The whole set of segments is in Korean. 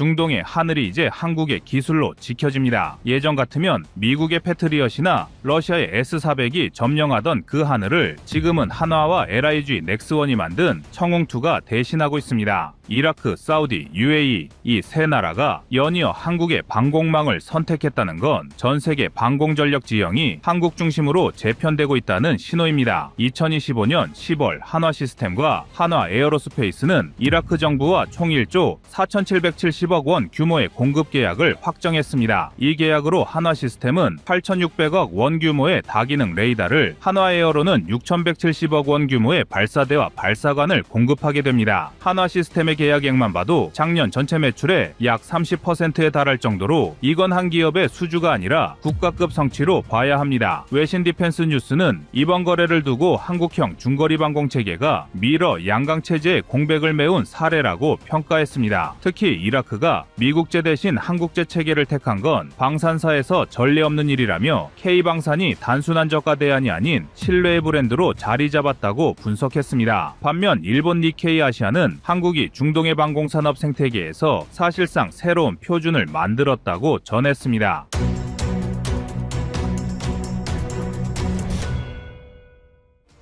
중동의 하늘이 이제 한국의 기술로 지켜집니다. 예전 같으면 미국의 패트리엇이나 러시아의 S-400이 점령하던 그 하늘을 지금은 한화와 LIG 넥스원이 만든 청홍2가 대신하고 있습니다. 이라크, 사우디, UAE 이 세 나라가 연이어 한국의 방공망을 선택했다는 건 전 세계 방공전력 지형이 한국 중심으로 재편되고 있다는 신호입니다. 2025년 10월 한화시스템과 한화에어로스페이스는 이라크 정부와 총 1조 4,770억 원 규모의 공급 계약을 확정했습니다. 이 계약으로 한화시스템은 8,600억 원 규모의 다기능 레이더를, 한화에어로는 6,170억 원 규모의 발사대와 발사관을 공급하게 됩니다. 한화시스템의 계약액만 봐도 작년 전체 매출의 약 30%에 달할 정도로 이건 한 기업의 수주가 아니라 국가급 성취로 봐야 합니다. 외신 디펜스 뉴스는 이번 거래를 두고 한국형 중거리 방공 체계가 미러 양강 체제의 공백을 메운 사례라고 평가했습니다. 특히 이라크가 미국제 대신 한국제 체계를 택한 건 방산사에서 전례 없는 일이라며 K방산이 단순한 저가 대안이 아닌 신뢰의 브랜드로 자리 잡았다고 분석했습니다. 반면 일본 니케이 아시아는 한국이 중동의 방공산업 생태계에서 사실상 새로운 표준을 만들었다고 전했습니다.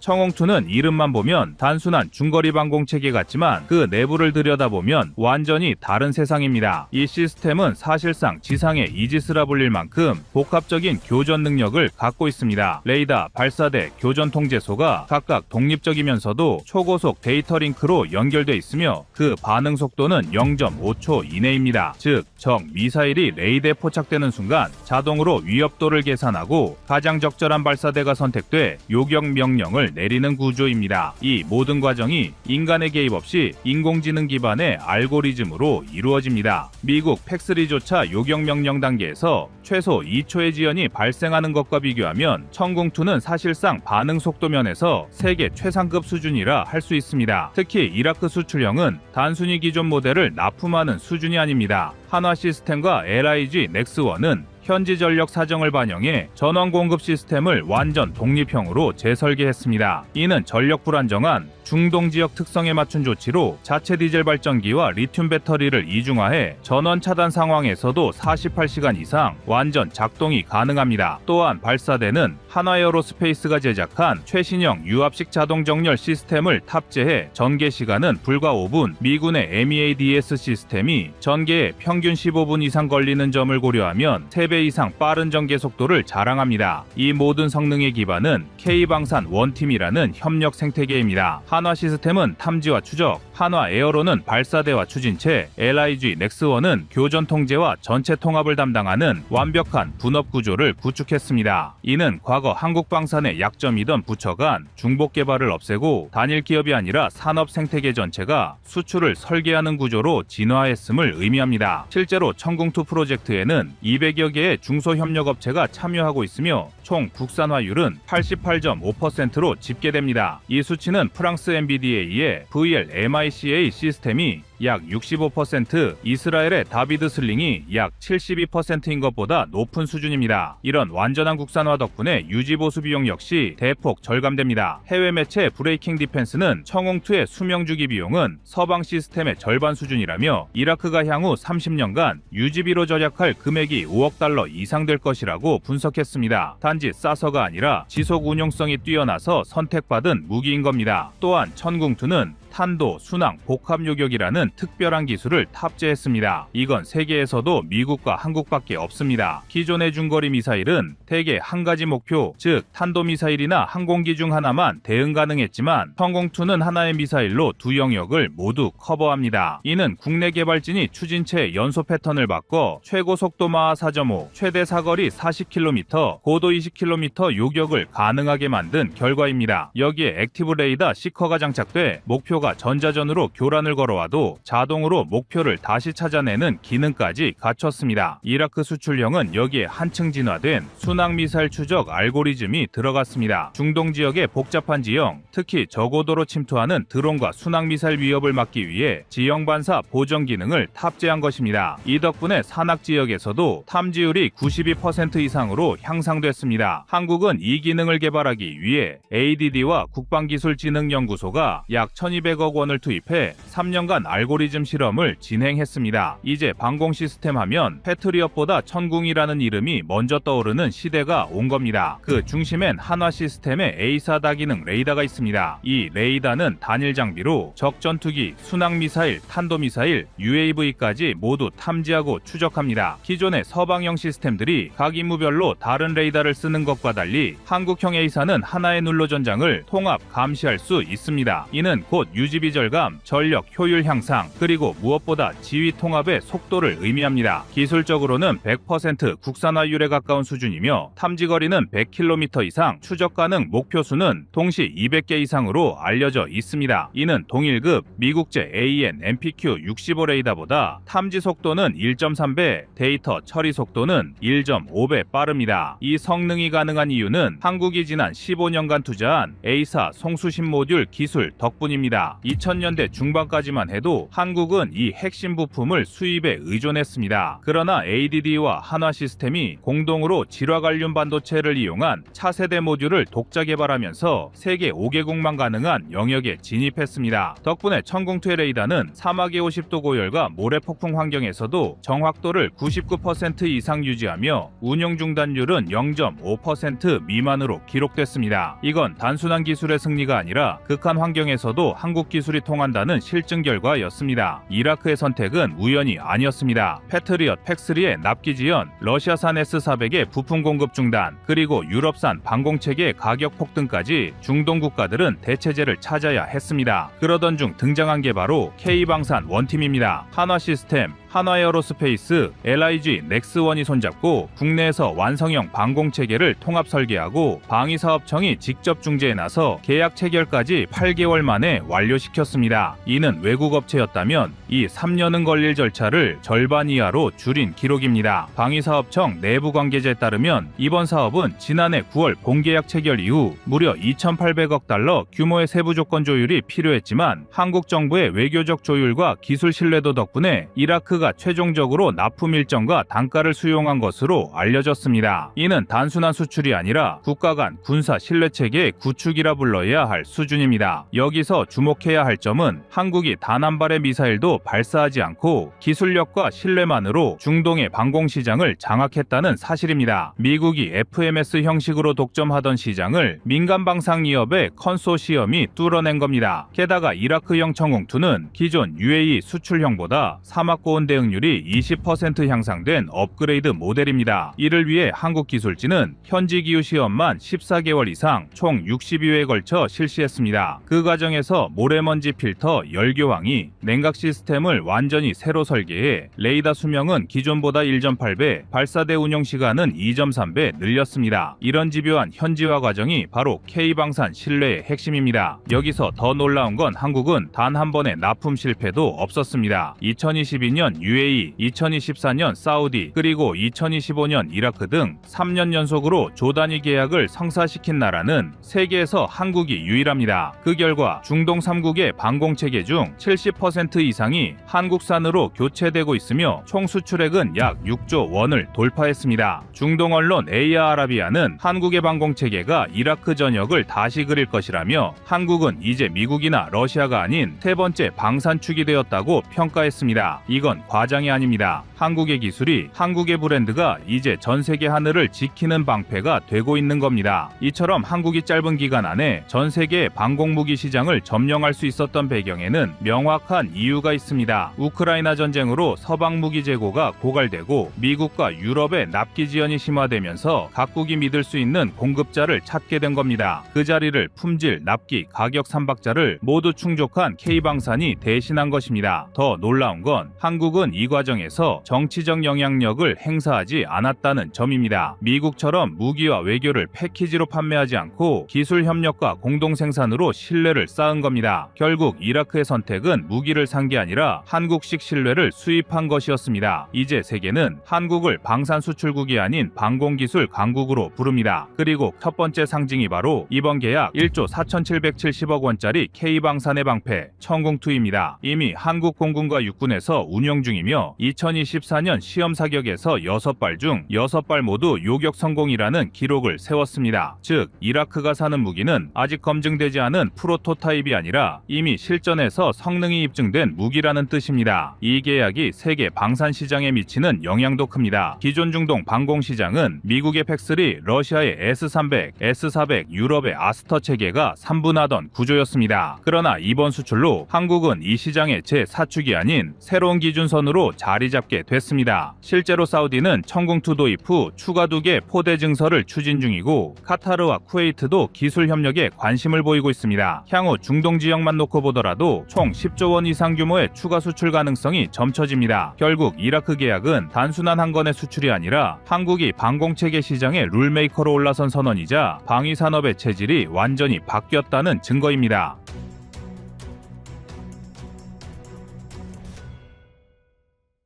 청홍2는 이름만 보면 단순한 중거리 방공 체계 같지만 그 내부를 들여다보면 완전히 다른 세상입니다. 이 시스템은 사실상 지상의 이지스라 불릴 만큼 복합적인 교전 능력을 갖고 있습니다. 레이더, 발사대, 교전 통제소가 각각 독립적이면서도 초고속 데이터 링크로 연결돼 있으며 그 반응 속도는 0.5초 이내입니다. 즉, 적 미사일이 레이더에 포착되는 순간 자동으로 위협도를 계산하고 가장 적절한 발사대가 선택돼 요격 명령을 내리는 구조입니다. 이 모든 과정이 인간의 개입 없이 인공지능 기반의 알고리즘으로 이루어집니다. 미국 팩3조차 요격 명령 단계에서 최소 2초의 지연이 발생하는 것과 비교하면 청궁2는 사실상 반응 속도 면에서 세계 최상급 수준이라 할 수 있습니다. 특히 이라크 수출형은 단순히 기존 모델을 납품하는 수준이 아닙니다. 한화시스템과 LIG 넥스원은 현지 전력 사정을 반영해 전원 공급 시스템을 완전 독립형으로 재설계했습니다. 이는 전력 불안정한 중동 지역 특성에 맞춘 조치로 자체 디젤 발전기와 리튬 배터리를 이중화해 전원 차단 상황에서도 48시간 이상 완전 작동이 가능합니다. 또한 발사대는 한화에어로스페이스가 제작한 최신형 유압식 자동 정렬 시스템을 탑재해 전개 시간은 불과 5분, 미군의 MEADS 시스템이 전개에 평균 15분 이상 걸리는 점을 고려하면 3배 이상 빠른 전개 속도를 자랑합니다. 이 모든 성능의 기반은 K방산 원팀이라는 협력 생태계입니다. 한화시스템은 탐지와 추적, 한화에어로는 발사대와 추진체, LIG 넥스원은 교전 통제와 전체 통합을 담당하는 완벽한 분업 구조를 구축했습니다. 이는 과거 한국방산의 약점이던 부처 간 중복 개발을 없애고 단일 기업이 아니라 산업 생태계 전체가 수출을 설계하는 구조로 진화했음을 의미합니다. 실제로 청궁2 프로젝트에는 200여 개의 중소협력업체가 참여하고 있으며 총 국산화율은 88.5%로 집계됩니다. 이 수치는 프랑스 MBDA의 VLMICA 시스템이 약 65%, 이스라엘의 다비드 슬링이 약 72%인 것보다 높은 수준입니다. 이런 완전한 국산화 덕분에 유지보수 비용 역시 대폭 절감됩니다. 해외 매체 브레이킹 디펜스는 청홍2의 수명주기 비용은 서방 시스템의 절반 수준이라며 이라크가 향후 30년간 유지비로 절약할 금액이 5억 달러 이상 될 것이라고 분석했습니다. 단지 싸서가 아니라 지속 운용성이 뛰어나서 선택받은 무기인 겁니다. 또한 청궁2는 탄도, 순항, 복합 요격이라는 특별한 기술을 탑재했습니다. 이건 세계에서도 미국과 한국밖에 없습니다. 기존의 중거리 미사일은 대개 한 가지 목표, 즉 탄도미사일이나 항공기 중 하나만 대응 가능했지만 청궁2는 하나의 미사일로 두 영역을 모두 커버합니다. 이는 국내 개발진이 추진체 연소 패턴을 바꿔 최고 속도 마하 4.5, 최대 사거리 40km, 고도 20km 요격을 가능하게 만든 결과입니다. 여기에 액티브 레이더 시커가 장착돼 목표가 전자전으로 교란을 걸어와도 자동으로 목표를 다시 찾아내는 기능까지 갖췄습니다. 이라크 수출형은 여기에 한층 진화된 순항 미사일 추적 알고리즘이 들어갔습니다. 중동 지역의 복잡한 지형, 특히 저고도로 침투하는 드론과 순항 미사일 위협을 막기 위해 지형 반사 보정 기능을 탑재한 것입니다. 이 덕분에 산악 지역에서도 탐지율이 92% 이상으로 향상됐습니다. 한국은 이 기능을 개발하기 위해 ADD와 국방기술진흥연구소가 약 1200 1200억 원을 투입해 3년간 알고리즘 실험을 진행했습니다. 이제 방공 시스템 하면 패트리엇보다 천궁이라는 이름이 먼저 떠오르는 시대가 온 겁니다. 그 중심엔 한화 시스템의 에이사 다기능 레이더가 있습니다. 이 레이더는 단일 장비로 적 전투기, 순항미사일, 탄도미사일, UAV까지 모두 탐지하고 추적합니다. 기존의 서방형 시스템들이 각 임무별로 다른 레이더를 쓰는 것과 달리 한국형 에이사는 하나의 눌러전장을 통합 감시할 수 있습니다. 이는 곧 유지비 절감, 전력 효율 향상, 그리고 무엇보다 지휘 통합의 속도를 의미합니다. 기술적으로는 100% 국산화율에 가까운 수준이며 탐지거리는 100km 이상, 추적 가능 목표수는 동시 200개 이상으로 알려져 있습니다. 이는 동일급 미국제 AN/MPQ-65 레이더보다 탐지 속도는 1.3배, 데이터 처리 속도는 1.5배 빠릅니다. 이 성능이 가능한 이유는 한국이 지난 15년간 투자한 에이사 송수신 모듈 기술 덕분입니다. 2000년대 중반까지만 해도 한국은 이 핵심 부품을 수입에 의존했습니다. 그러나 ADD와 한화 시스템이 공동으로 질화갈륨 반도체를 이용한 차세대 모듈을 독자 개발하면서 세계 5개국만 가능한 영역에 진입했습니다. 덕분에 천궁2의 레이더는 사막의 50도 고열과 모래 폭풍 환경에서도 정확도를 99% 이상 유지하며 운용 중단율은 0.5% 미만으로 기록됐습니다. 이건 단순한 기술의 승리가 아니라 극한 환경에서도 한국 기술이 통한다는 실증 결과였습니다. 이라크의 선택은 우연이 아니었습니다. 패트리엇 팩3의 납기 지연, 러시아산 S-400의 부품 공급 중단, 그리고 유럽산 방공체계 가격 폭등까지 중동 국가들은 대체제를 찾아야 했습니다. 그러던 중 등장한 게 바로 K방산 원팀입니다. 한화 시스템, 한화에어로스페이스, LIG 넥스원이 손잡고 국내에서 완성형 방공체계를 통합 설계하고 방위사업청이 직접 중재에 나서 계약 체결까지 8개월 만에 완료시켰습니다. 이는 외국 업체였다면 이 3년은 걸릴 절차를 절반 이하로 줄인 기록입니다. 방위사업청 내부 관계자에 따르면 이번 사업은 지난해 9월 본계약 체결 이후 무려 2,800억 달러 규모의 세부 조건 조율이 필요했지만 한국 정부의 외교적 조율과 기술 신뢰도 덕분에 이라크가 최종적으로 납품 일정과 단가를 수용한 것으로 알려졌습니다. 이는 단순한 수출이 아니라 국가 간 군사 신뢰체계의 구축이라 불러야 할 수준입니다. 여기서 주목해야 할 점은 한국이 단 한 발의 미사일도 발사하지 않고 기술력과 신뢰만으로 중동의 방공시장을 장악했다는 사실입니다. 미국이 FMS 형식으로 독점하던 시장을 민간방산기업의 컨소시엄이 뚫어낸 겁니다. 게다가 이라크형 천궁2는 기존 UAE 수출형보다 사막고온 대응률이 20% 향상된 업그레이드 모델입니다. 이를 위해 한국 기술진은 현지 기후 시험만 14개월 이상 총 62회에 걸쳐 실시했습니다. 그 과정에서 모래먼지 필터 열교황이 냉각 시스템을 완전히 새로 설계해 레이더 수명은 기존보다 1.8배, 발사대 운용 시간은 2.3배 늘렸습니다. 이런 집요한 현지화 과정이 바로 K방산 신뢰의 핵심입니다. 여기서 더 놀라운 건 한국은 단 한 번의 납품 실패도 없었습니다. 2022년 UAE, 2024년 사우디, 그리고 2025년 이라크 등 3년 연속으로 조단위 계약을 성사시킨 나라는 세계에서 한국이 유일합니다. 그 결과 중동 3국의 방공체계 중 70% 이상이 한국산으로 교체되고 있으며 총 수출액은 약 6조 원을 돌파했습니다. 중동 언론 에이아아라비아는 한국의 방공체계가 이라크 전역을 다시 그릴 것이라며 한국은 이제 미국이나 러시아가 아닌 세 번째 방산축이 되었다고 평가했습니다. 이건 과장이 아닙니다. 한국의 기술이, 한국의 브랜드가 이제 전 세계 하늘을 지키는 방패가 되고 있는 겁니다. 이처럼 한국이 짧은 기간 안에 전 세계의 방공무기 시장을 점령할 수 있었던 배경에는 명확한 이유가 있습니다. 우크라이나 전쟁으로 서방 무기 재고가 고갈되고 미국과 유럽의 납기 지연이 심화되면서 각국이 믿을 수 있는 공급자를 찾게 된 겁니다. 그 자리를 품질, 납기, 가격 3박자를 모두 충족한 K방산이 대신한 것입니다. 더 놀라운 건 한국은 이 과정에서 정치적 영향력을 행사하지 않았다는 점입니다. 미국처럼 무기와 외교를 패키지로 판매하지 않고 기술 협력과 공동 생산으로 신뢰를 쌓은 겁니다. 결국 이라크의 선택은 무기를 산 게 아니라 한국식 신뢰를 수입한 것이었습니다. 이제 세계는 한국을 방산 수출국이 아닌 방공기술 강국으로 부릅니다. 그리고 첫 번째 상징이 바로 이번 계약 1조 4,770억 원짜리 K방산의 방패 천궁2입니다. 이미 한국 공군과 육군에서 운용 중 중이며 2024년 시험 사격에서 6발 중 6발 모두 요격 성공이라는 기록을 세웠습니다. 즉, 이라크가 사는 무기는 아직 검증되지 않은 프로토타입이 아니라 이미 실전에서 성능이 입증된 무기라는 뜻입니다. 이 계약이 세계 방산 시장에 미치는 영향도 큽니다. 기존 중동 방공 시장은 미국의 팩3, 러시아의 S300, S400, 유럽의 아스터 체계가 3분하던 구조였습니다. 그러나 이번 수출로 한국은 이 시장의 제4축이 아닌 새로운 기준선으로 자리 잡게 됐습니다. 실제로 사우디는 천궁2 도입 후 추가 2개 포대 증설을 추진 중이고 카타르와 쿠웨이트도 기술 협력에 관심을 보이고 있습니다. 향후 중동 지역만 놓고 보더라도 총 10조 원 이상 규모의 추가 수출 가능성이 점쳐집니다. 결국 이라크 계약은 단순한 한 건의 수출이 아니라 한국이 방공체계 시장의 룰메이커로 올라선 선언이자 방위산업의 체질이 완전히 바뀌었다는 증거입니다.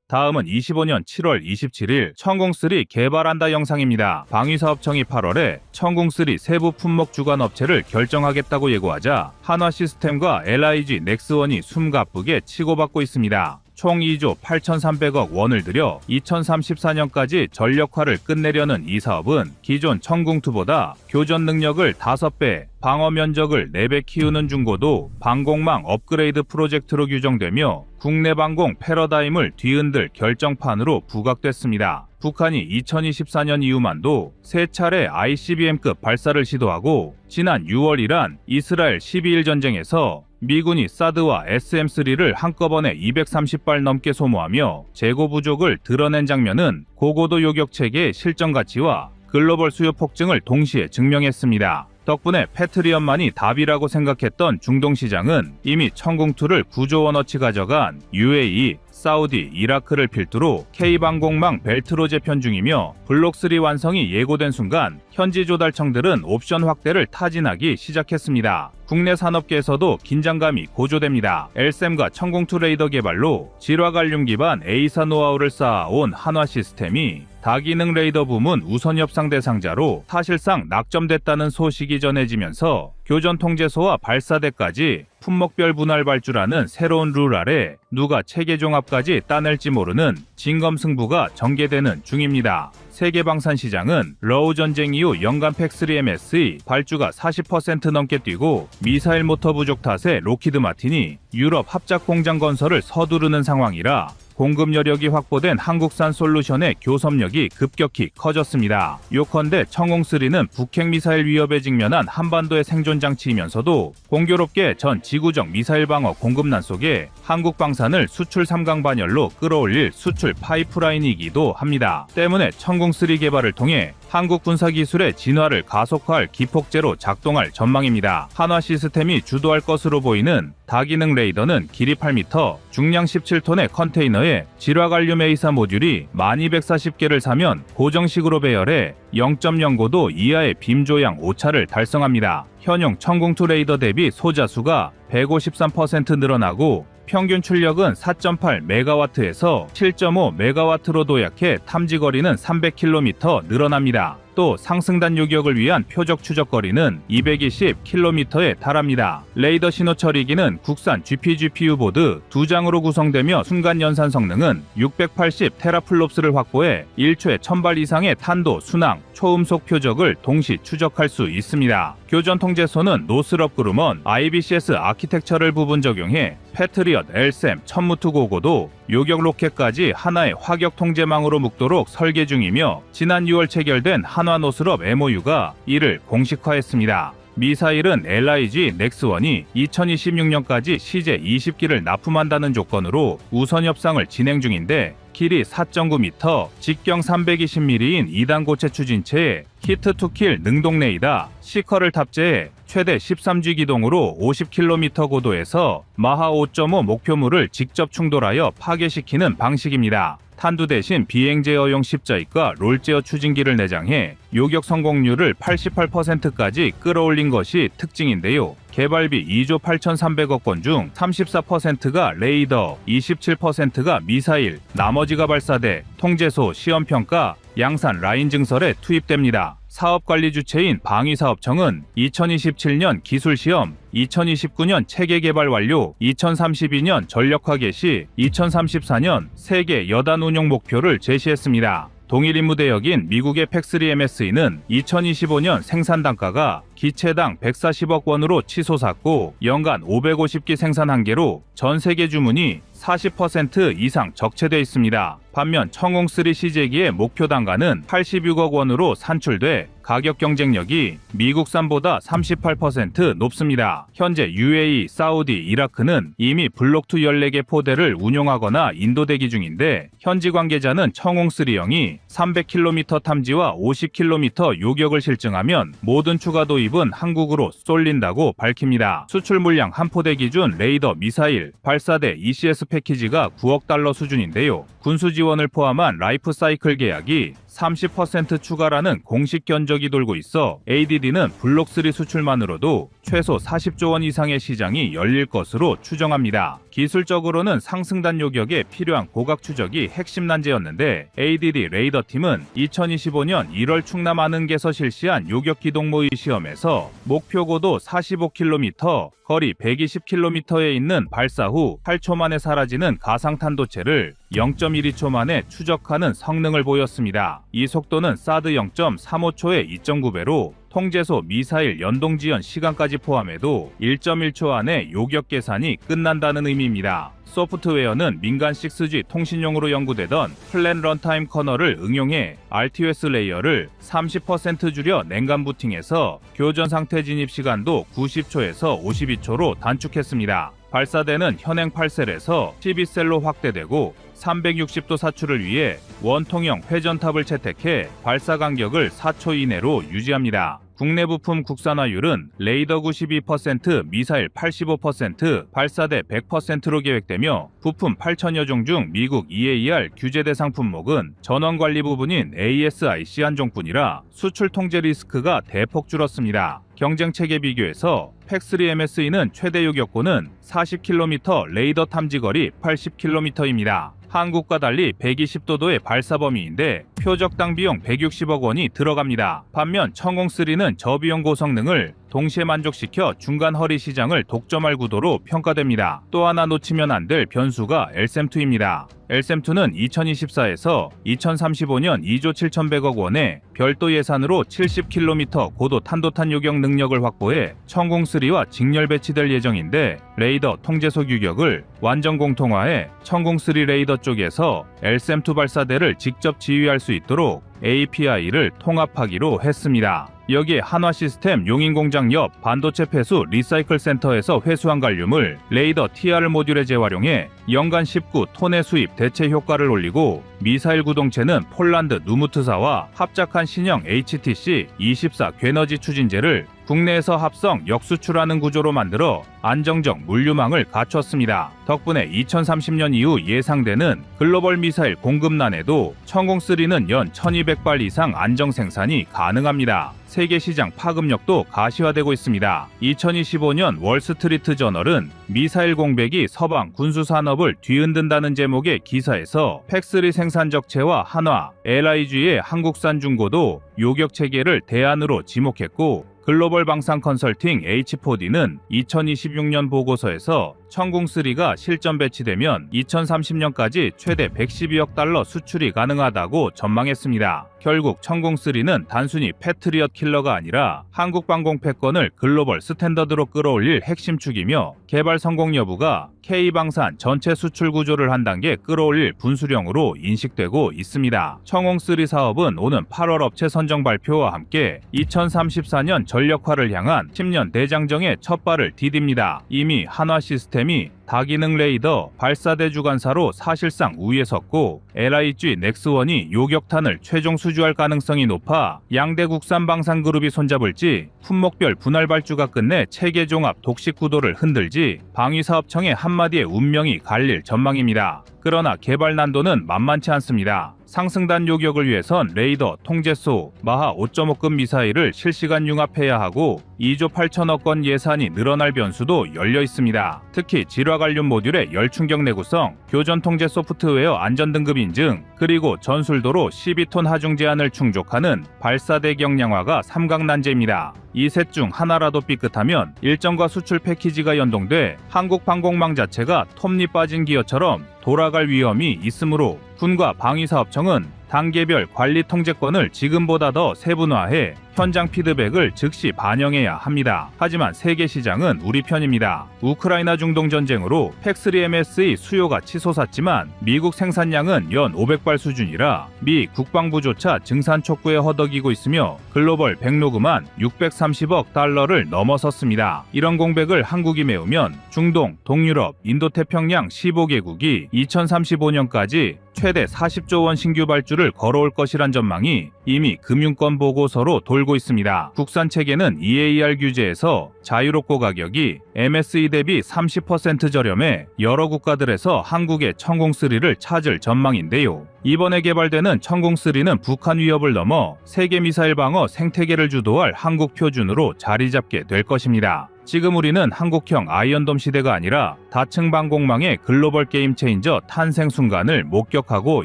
다음은 25년 7월 27일 천궁3 개발한다 영상입니다. 방위사업청이 8월에 천궁3 세부 품목 주관 업체를 결정하겠다고 예고하자 한화시스템과 LIG 넥스원이 숨가쁘게 치고받고 있습니다. 총 2조 8,300억 원을 들여 2034년까지 전력화를 끝내려는 이 사업은 기존 천궁2보다 교전 능력을 5배, 방어 면적을 4배 키우는 중고도 방공망 업그레이드 프로젝트로 규정되며 국내 방공 패러다임을 뒤흔들 결정판으로 부각됐습니다. 북한이 2024년 이후만도 3차례 ICBM급 발사를 시도하고 지난 6월 이란 이스라엘 12일 전쟁에서 미군이 사드와 SM3를 한꺼번에 230발 넘게 소모하며 재고 부족을 드러낸 장면은 고고도 요격체계의 실전 가치와 글로벌 수요 폭증을 동시에 증명했습니다. 덕분에 패트리엇만이 답이라고 생각했던 중동 시장은 이미 천궁2를 9조 원어치 가져간 UAE, 사우디, 이라크를 필두로 K방공망 벨트로 재편 중이며 블록3 완성이 예고된 순간 현지 조달청들은 옵션 확대를 타진하기 시작했습니다. 국내 산업계에서도 긴장감이 고조됩니다. LSAM과 천궁2 레이더 개발로 질화갈륨 기반 A사 노하우를 쌓아온 한화시스템이 다기능 레이더 부문 우선 협상 대상자로 사실상 낙점됐다는 소식이 전해지면서 교전 통제소와 발사대까지 품목별 분할 발주라는 새로운 룰 아래 누가 체계 종합까지 따낼지 모르는 진검승부가 전개되는 중입니다. 세계 방산 시장은 러우 전쟁 이후 연간 팩3MS의 발주가 40% 넘게 뛰고 미사일 모터 부족 탓에 로키드 마틴이 유럽 합작 공장 건설을 서두르는 상황이라 공급 여력이 확보된 한국산 솔루션의 교섭력이 급격히 커졌습니다. 요컨대 천궁3는 북핵 미사일 위협에 직면한 한반도의 생존 장치이면서도 공교롭게 전 지구적 미사일 방어 공급난 속에 한국 방산을 수출 3강 반열로 끌어올릴 수출 파이프라인이기도 합니다. 때문에 천궁3 개발을 통해 한국 군사기술의 진화를 가속화할 기폭제로 작동할 전망입니다. 한화 시스템이 주도할 것으로 보이는 다기능 레이더는 길이 8m, 중량 17톤의 컨테이너에 질화갈륨 A사 모듈이 1240개를 사면 고정식으로 배열해 0.09도 이하의 빔 조향 오차를 달성합니다. 현용 천궁2 레이더 대비 소자수가 153% 늘어나고 평균 출력은 4.8메가와트에서 7.5메가와트로 도약해 탐지거리는 300km 늘어납니다. 또 상승단 요격을 위한 표적 추적거리는 220km에 달합니다. 레이더 신호 처리기는 국산 GPGPU 보드 2장으로 구성되며 순간 연산 성능은 680 테라플롭스를 확보해 1초에 1000발 이상의 탄도, 순항, 초음속 표적을 동시 추적할 수 있습니다. 교전 통제소는 노스럽 그루먼 IBCS 아키텍처를 부분 적용해 패트리엇, LSAM, 천무2 고고도 요격 로켓까지 하나의 화격 통제망으로 묶도록 설계 중이며 지난 6월 체결된 한화 노스럽 MOU가 이를 공식화했습니다. 미사일은 LIG 넥스원이 2026년까지 시제 20기를 납품한다는 조건으로 우선 협상을 진행 중인데 길이 4.9m, 직경 320mm인 2단 고체 추진체에 히트2킬 능동 레이더, 시커를 탑재해 최대 13G 기동으로 50km 고도에서 마하 5.5 목표물을 직접 충돌하여 파괴시키는 방식입니다. 탄두 대신 비행 제어용 십자익과 롤 제어 추진기를 내장해 요격 성공률을 88%까지 끌어올린 것이 특징인데요. 개발비 2조 8,300억 원 중 34%가 레이더, 27%가 미사일, 나머지가 발사대, 통제소, 시험평가, 양산 라인 증설에 투입됩니다. 사업관리 주체인 방위사업청은 2027년 기술시험, 2029년 체계개발 완료, 2032년 전력화 개시, 2034년 세계 여단 운용 목표를 제시했습니다. 동일 임무 대역인 미국의 팩3 MSE는 2025년 생산 단가가 기체당 140억 원으로 치솟았고 연간 550기 생산 한계로 전 세계 주문이 40% 이상 적체돼 있습니다. 반면 청홍3 시제기의 목표 단가는 86억 원으로 산출돼 가격 경쟁력이 미국산보다 38% 높습니다. 현재 UAE, 사우디, 이라크는 이미 블록2 14개 포대를 운용하거나 인도 대기 중인데 현지 관계자는 청홍3형이 300km 탐지와 50km 요격을 실증하면 모든 추가 도입은 한국으로 쏠린다고 밝힙니다. 수출 물량 한 포대 기준 레이더, 미사일, 발사대, ECS 패키지가 9억 달러 수준인데요. 군수 지원을 포함한 라이프 사이클 계약이 30% 추가라는 공식 견적이 돌고 있어 ADD는 블록3 수출만으로도 최소 40조 원 이상의 시장이 열릴 것으로 추정합니다. 기술적으로는 상승단 요격에 필요한 고각 추적이 핵심 난제였는데 ADD 레이더 팀은 2025년 1월 충남 안흥에서 실시한 요격 기동 모의 시험에서 목표 고도 45km, 거리 120km에 있는 발사 후 8초 만에 사라지는 가상탄도체를 0.12초 만에 추적하는 성능을 보였습니다. 이 속도는 사드 0.35초의 2.9배로 통제소 미사일 연동 지연 시간까지 포함해도 1.1초 안에 요격 계산이 끝난다는 의미입니다. 소프트웨어는 민간 6G 통신용으로 연구되던 플랜 런타임 커널을 응용해 RTOS 레이어를 30% 줄여 냉간 부팅해서 교전 상태 진입 시간도 90초에서 52초로 단축했습니다. 발사대는 현행 8셀에서 12셀로 확대되고 360도 사출을 위해 원통형 회전탑을 채택해 발사 간격을 4초 이내로 유지합니다. 국내 부품 국산화율은 레이더 92%, 미사일 85%, 발사대 100%로 계획되며 부품 8천여 종 중 미국 EAR 규제 대상 품목은 전원 관리 부분인 ASIC 한종뿐이라 수출 통제 리스크가 대폭 줄었습니다. 경쟁 체계 비교에서 팩3 MSE는 최대 요격고는 40km, 레이더 탐지거리 80km입니다. 한국과 달리 120도도의 발사 범위인데 표적당 비용 160억 원이 들어갑니다. 반면 청홍3는 저비용 고성능을 동시에 만족시켜 중간 허리 시장을 독점할 구도로 평가됩니다. 또 하나 놓치면 안 될 변수가 LSAM-2입니다. LSAM-2는 2024에서 2035년 2조 7,100억 원의 별도 예산으로 70km 고도 탄도탄 요격 능력을 확보해 청홍3와 직렬 배치될 예정인데 레이더 통제소 규격을 완전 공통화해 청홍3 레이더 쪽에서 LSAM-2 발사대를 직접 지휘할 수 있도록 API를 통합하기로 했습니다. 여기에 한화시스템 용인공장 옆 반도체 폐수 리사이클 센터에서 회수한 갈륨을 레이더 TR 모듈에 재활용해 연간 19톤의 수입 대체 효과를 올리고 미사일 구동체는 폴란드 누무트사와 합작한 신형 HTC-24 괴너지 추진제를 국내에서 합성 역수출하는 구조로 만들어 안정적 물류망을 갖췄습니다. 덕분에 2030년 이후 예상되는 글로벌 미사일 공급난에도 청홍3는 연 1200발 이상 안정 생산이 가능합니다. 세계 시장 파급력도 가시화되고 있습니다. 2025년 월스트리트 저널은 미사일 공백이 서방 군수 산업을 뒤흔든다는 제목의 기사에서 팩3 생산 적체와 한화, LIG의 한국산 중고도 요격 체계를 대안으로 지목했고 글로벌 방산 컨설팅 H4D는 2026년 보고서에서 청홍3가 실전 배치되면 2030년까지 최대 112억 달러 수출이 가능하다고 전망했습니다. 결국 청홍3는 단순히 패트리엇 킬러가 아니라 한국 방공 패권을 글로벌 스탠더드로 끌어올릴 핵심 축이며 개발 성공 여부가 K방산 전체 수출 구조를 한 단계 끌어올릴 분수령으로 인식되고 있습니다. 청홍3 사업은 오는 8월 업체 선정 발표와 함께 2034년 전력화를 향한 10년 대장정의 첫 발을 디딥니다. 이미 한화시스템이 다기능 레이더 발사대 주관사로 사실상 우위에 섰고 LIG 넥스원이 요격탄을 최종 수주할 가능성이 높아 양대 국산 방산 그룹이 손잡을지 품목별 분할 발주가 끝내 체계 종합 독식 구도를 흔들지 방위사업청의 한마디의 운명이 갈릴 전망입니다. 그러나 개발 난도는 만만치 않습니다. 상승단 요격을 위해선 레이더, 통제소, 마하 5.5급 미사일을 실시간 융합해야 하고 2조 8천억 원 예산이 늘어날 변수도 열려 있습니다. 특히 질화 유라갈륨 모듈의 열충격 내구성, 교전 통제 소프트웨어 안전등급 인증, 그리고 전술도로 12톤 하중 제한을 충족하는 발사대 경량화가 삼각난제입니다. 이 셋 중 하나라도 삐끗하면 일정과 수출 패키지가 연동돼 한국 방공망 자체가 톱니 빠진 기어처럼 돌아갈 위험이 있으므로 군과 방위사업청은 단계별 관리 통제권을 지금보다 더 세분화해 현장 피드백을 즉시 반영해야 합니다. 하지만 세계 시장은 우리 편입니다. 우크라이나 중동 전쟁으로 팩3MS의 수요가 치솟았지만 미국 생산량은 연 500발 수준이라 미 국방부조차 증산 촉구에 허덕이고 있으며 글로벌 백로그만 630억 달러를 넘어섰습니다. 이런 공백을 한국이 메우면 중동, 동유럽, 인도태평양 15개국이 2035년까지 최대 40조 원 신규 발주를 걸어올 것이란 전망이 이미 금융권 보고서로 돌고 있습니다. 국산 체계는 EAR 규제에서 자유롭고 가격이 MSE 대비 30% 저렴해 여러 국가들에서 한국의 천공3를 찾을 전망인데요. 이번에 개발되는 천공3는 북한 위협을 넘어 세계 미사일 방어 생태계를 주도할 한국 표준으로 자리 잡게 될 것입니다. 지금 우리는 한국형 아이언돔 시대가 아니라 다층 방공망의 글로벌 게임 체인저 탄생 순간을 목격하고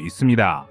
있습니다.